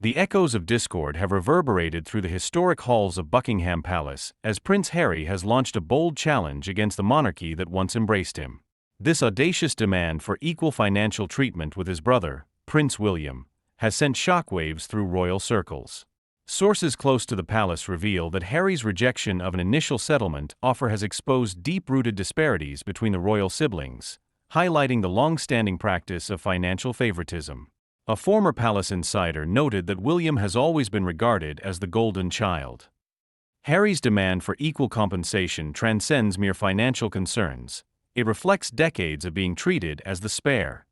The echoes of discord have reverberated through the historic halls of Buckingham Palace as Prince Harry has launched a bold challenge against the monarchy that once embraced him. This audacious demand for equal financial treatment with his brother, Prince William, has sent shockwaves through royal circles. Sources close to the palace reveal that Harry's rejection of an initial settlement offer has exposed deep-rooted disparities between the royal siblings, highlighting the long-standing practice of financial favoritism. A former palace insider noted that William has always been regarded as the golden child. Harry's demand for equal compensation transcends mere financial concerns. It reflects decades of being treated as the spare.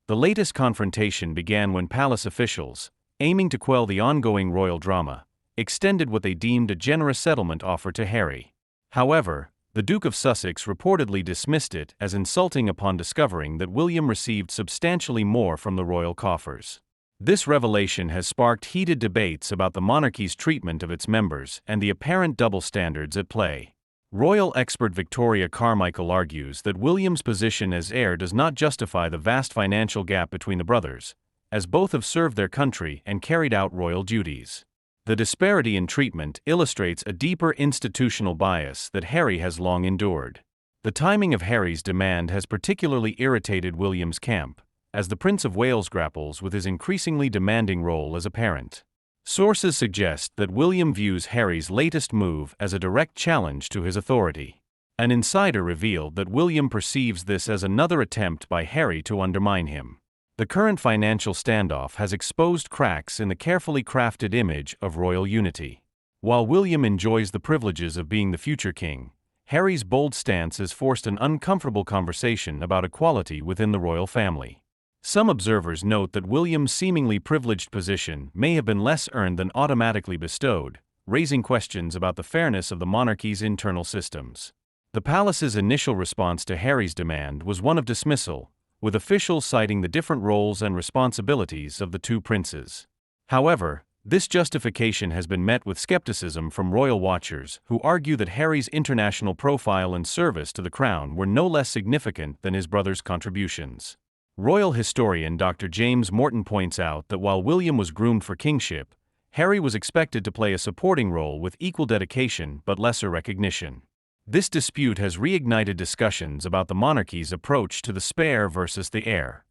The latest confrontation began when palace officials, aiming to quell the ongoing royal drama, extended what they deemed a generous settlement offer to Harry. However, the Duke of Sussex reportedly dismissed it as insulting upon discovering that William received substantially more from the royal coffers. This revelation has sparked heated debates about the monarchy's treatment of its members and the apparent double standards at play. Royal expert Victoria Carmichael argues that William's position as heir does not justify the vast financial gap between the brothers, as both have served their country and carried out royal duties. The disparity in treatment illustrates a deeper institutional bias that Harry has long endured. The timing of Harry's demand has particularly irritated William's camp, as the Prince of Wales grapples with his increasingly demanding role as a parent. Sources suggest that William views Harry's latest move as a direct challenge to his authority. An insider revealed that William perceives this as another attempt by Harry to undermine him. The current financial standoff has exposed cracks in the carefully crafted image of royal unity. While William enjoys the privileges of being the future king, Harry's bold stance has forced an uncomfortable conversation about equality within the royal family. Some observers note that William's seemingly privileged position may have been less earned than automatically bestowed, raising questions about the fairness of the monarchy's internal systems. The palace's initial response to Harry's demand was one of dismissal, with officials citing the different roles and responsibilities of the two princes. However, this justification has been met with skepticism from royal watchers who argue that Harry's international profile and service to the crown were no less significant than his brother's contributions. Royal historian Dr. James Morton points out that while William was groomed for kingship, Harry was expected to play a supporting role with equal dedication but lesser recognition. This dispute has reignited discussions about the monarchy's approach to the spare versus the heir.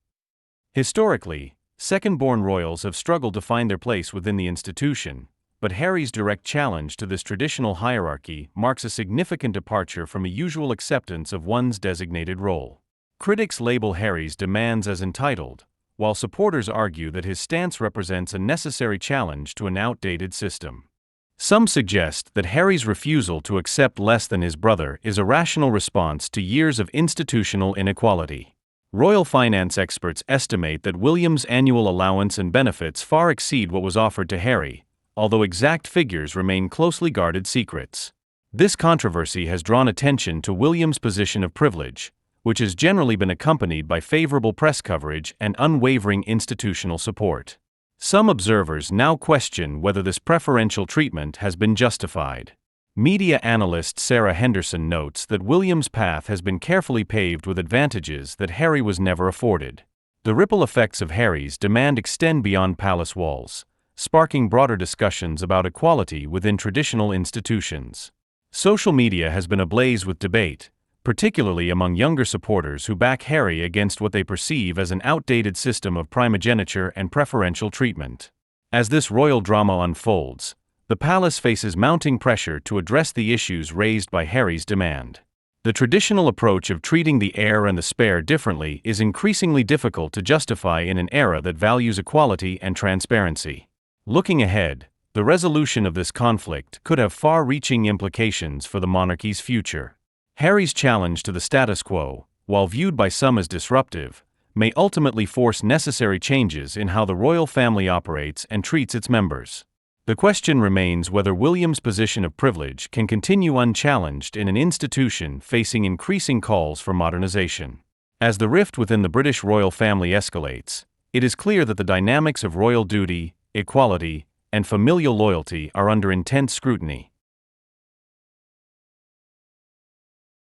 Historically, second-born royals have struggled to find their place within the institution, but Harry's direct challenge to this traditional hierarchy marks a significant departure from a usual acceptance of one's designated role. Critics label Harry's demands as entitled, while supporters argue that his stance represents a necessary challenge to an outdated system. Some suggest that Harry's refusal to accept less than his brother is a rational response to years of institutional inequality. Royal finance experts estimate that William's annual allowance and benefits far exceed what was offered to Harry, although exact figures remain closely guarded secrets. This controversy has drawn attention to William's position of privilege, which has generally been accompanied by favorable press coverage and unwavering institutional support. Some observers now question whether this preferential treatment has been justified. Media analyst Sarah Henderson notes that William's path has been carefully paved with advantages that Harry was never afforded. The ripple effects of Harry's demand extend beyond palace walls, sparking broader discussions about equality within traditional institutions. Social media has been ablaze with debate, particularly among younger supporters who back Harry against what they perceive as an outdated system of primogeniture and preferential treatment. As this royal drama unfolds, the palace faces mounting pressure to address the issues raised by Harry's demand. The traditional approach of treating the heir and the spare differently is increasingly difficult to justify in an era that values equality and transparency. Looking ahead, the resolution of this conflict could have far-reaching implications for the monarchy's future. Harry's challenge to the status quo, while viewed by some as disruptive, may ultimately force necessary changes in how the royal family operates and treats its members. The question remains whether William's position of privilege can continue unchallenged in an institution facing increasing calls for modernization. As the rift within the British royal family escalates, it is clear that the dynamics of royal duty, equality, and familial loyalty are under intense scrutiny.